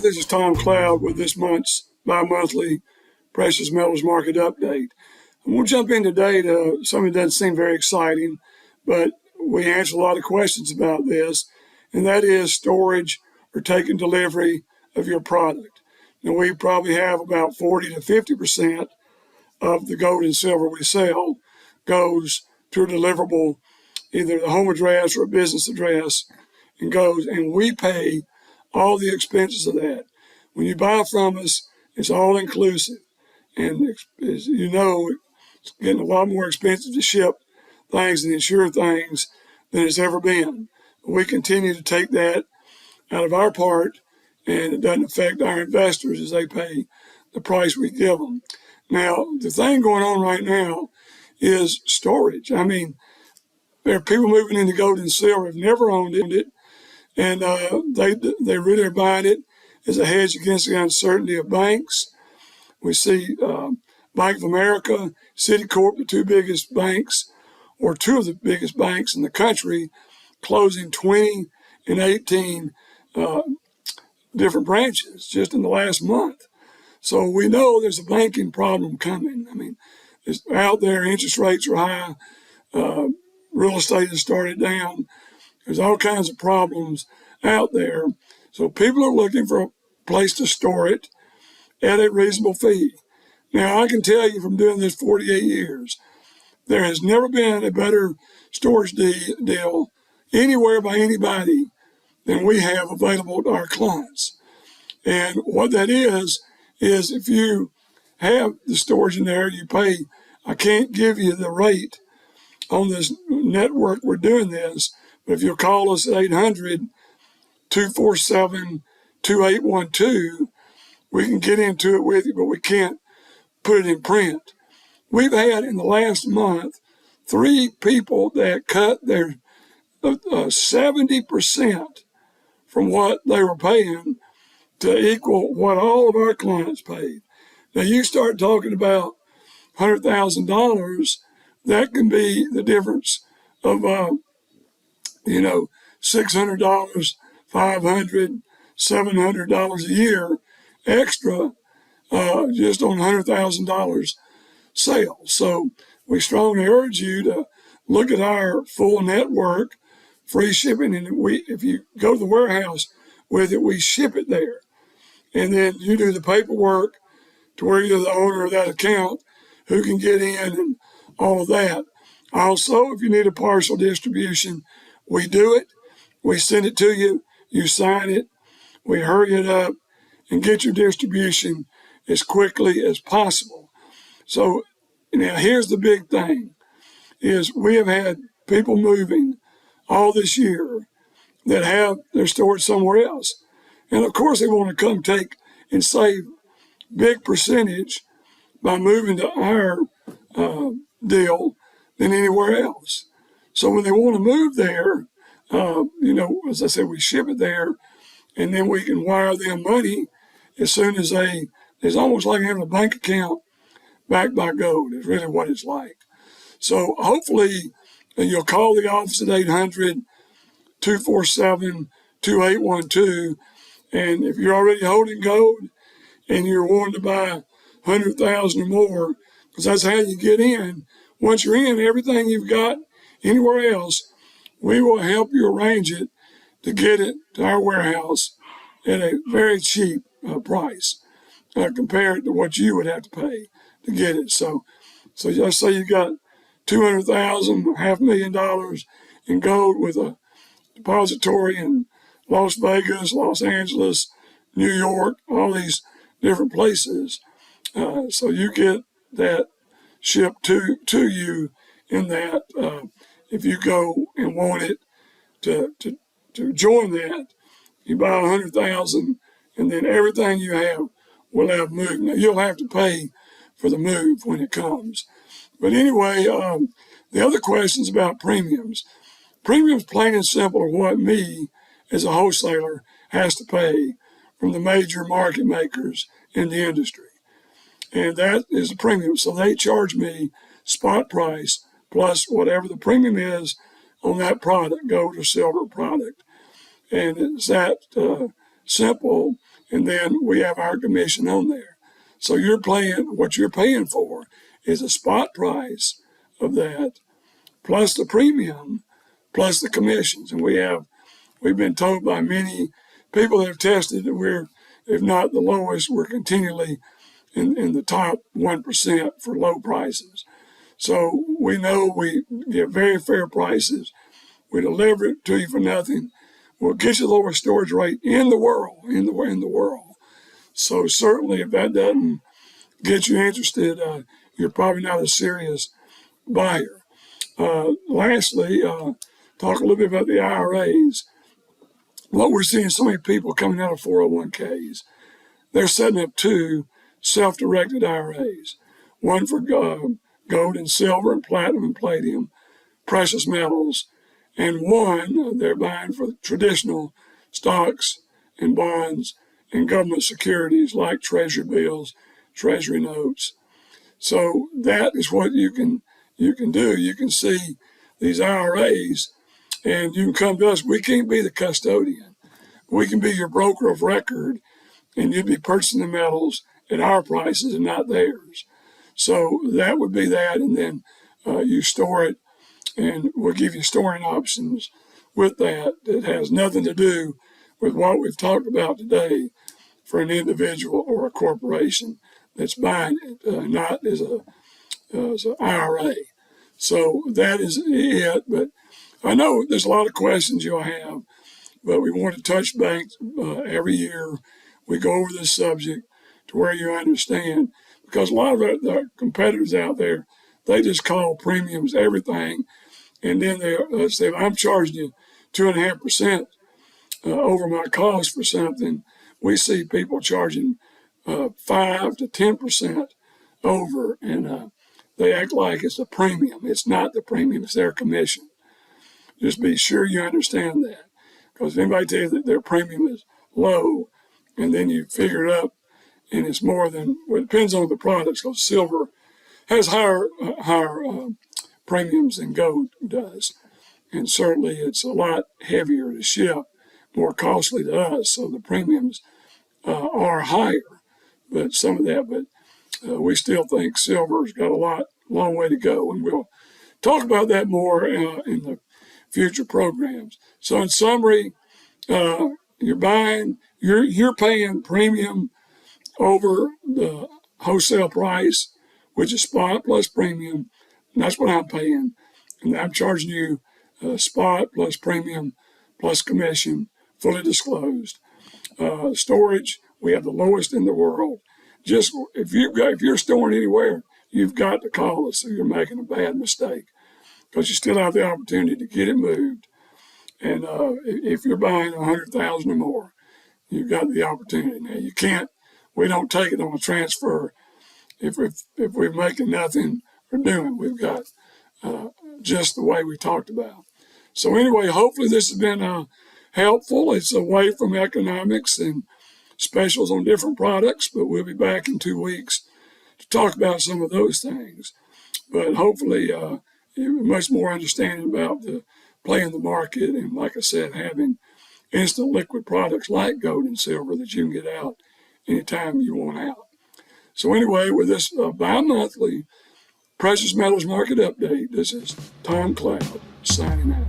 this is Tom Cloud with this month's bi-monthly precious metals market update. I'm going to jump in today to something that doesn't seem very exciting, but we answer a lot of questions about this, and that is storage or taking delivery of your product. Now, we probably have about 40 to 50% of the gold and silver we sell goes to a deliverable, either the home address or a business address, and we pay all the expenses of that. When you buy from us, it's all inclusive. And as you know, it's getting a lot more expensive to ship things and insure things than it's ever been. We continue to take that out of our part, and it doesn't affect our investors as they pay the price we give them. Now, the thing going on right now is storage. I mean, there are people moving into gold and silver have never owned it, and they really are buying it as a hedge against the uncertainty of banks. We see Bank of America, Citicorp, the two biggest banks, or two of the biggest banks in the country, closing 20 and 18 different branches just in the last month. So we know there's a banking problem coming. I mean, it's out there, interest rates are high, real estate has started down. There's all kinds of problems out there. So people are looking for a place to store it at a reasonable fee. Now, I can tell you from doing this 48 years, there has never been a better storage deal anywhere by anybody than we have available to our clients. And what that is if you have the storage in there, you pay. I can't give you the rate on this network we're doing this, but if you'll call us at 800-247-2812, we can get into it with you, but we can't put it in print. We've had in the last month 3 people that cut their 70% from what they were paying to equal what all of our clients paid. Now, you start talking about $100,000, that can be the difference of, $600, $500, $700 a year extra just on $100,000 sales. So we strongly urge you to look at our full network, free shipping, and if you go to the warehouse with it, we ship it there. And then you do the paperwork to where you're the owner of that account, who can get in and all of that. Also, if you need a partial distribution, we do it. We send it to you. You sign it. We hurry it up and get your distribution as quickly as possible. So now here's the big thing, is we have had people moving all this year that have their storage somewhere else. And of course they want to come take and save big percentage by moving to our deal than anywhere else. So when they want to move there, as I said, we ship it there, and then we can wire them money as soon as it's almost like having a bank account backed by gold is really what it's like. So hopefully you'll call the office at 800-247-2812. And if you're already holding gold and you're wanting to buy 100,000 or more, because that's how you get in. Once you're in, everything you've got anywhere else, we will help you arrange it to get it to our warehouse at a very cheap price compared to what you would have to pay to get it. So just say you got $200,000, $500,000 in gold with a depository in Las Vegas, Los Angeles, New York, all these different places. So you get that shipped to you in that. If you go and want it to join that, you buy 100,000, and then everything you have will have moved. Now you'll have to pay for the move when it comes. But anyway, the other questions about premiums. Premiums, plain and simple, are what me as a wholesaler has to pay from the major market makers in the industry. And that is a premium. So they charge me spot price plus whatever the premium is on that product, gold or silver product. And it's that simple. and then we have our commission on there. So what you're paying for is a spot price of that, plus the premium, plus the commissions. And we've been told by many people that have tested that we're, if not the lowest, we're continually in the top 1% for low prices. So we know we get very fair prices. We deliver it to you for nothing. We'll get you the lowest storage rate in the world, in the world. So certainly if that doesn't get you interested, you're probably not a serious buyer. Lastly, talk a little bit about the IRAs. What we're seeing so many people coming out of 401ks, they're setting up two self-directed IRAs, one for gold and silver and platinum and palladium, precious metals, and one they're buying for traditional stocks and bonds and government securities like treasury bills, treasury notes. So that is what you can do. You can see these IRAs and you can come to us. We can't be the custodian. We can be your broker of record, and you'd be purchasing the metals at our prices and not theirs. So that would be that, and then you store it, and we'll give you storing options with that has nothing to do with what we've talked about today for an individual or a corporation that's buying it, not as an IRA. So that is it. But I know there's a lot of questions you'll have, but we want to touch banks every year. We go over this subject to where you understand, because a lot of the competitors out there, they just call premiums everything, and then they say, I'm charging you 2.5% over my cost for something. We see people charging 5 to 10% over, and they act like it's a premium. It's not the premium, it's their commission. Just be sure you understand that, because if anybody tells you that their premium is low, and then you figure it up, and it's more than, well, it depends on the products, because silver has higher premiums than gold does. And certainly it's a lot heavier to ship, more costly to us, so the premiums are higher. But some of that, we still think silver's got a long way to go, and we'll talk about that more in the future programs. So in summary, you're paying premium over the wholesale price, which is spot plus premium, and that's what I'm paying. And I'm charging you spot plus premium plus commission, fully disclosed. Storage, we have the lowest in the world. Just if you're storing anywhere, you've got to call us, so you're making a bad mistake, because you still have the opportunity to get it moved. And if you're buying 100,000 or more, you've got the opportunity. Now you can't. We don't take it on a transfer. If we're making nothing or doing, we've got just the way we talked about. So anyway, hopefully this has been helpful. It's away from economics and specials on different products, but we'll be back in 2 weeks to talk about some of those things. But hopefully much more understanding about the play in the market, and like I said, having instant liquid products like gold and silver that you can get out anytime you want out. So anyway, with this bi-monthly Precious Metals Market Update, this is Tom Cloud signing out.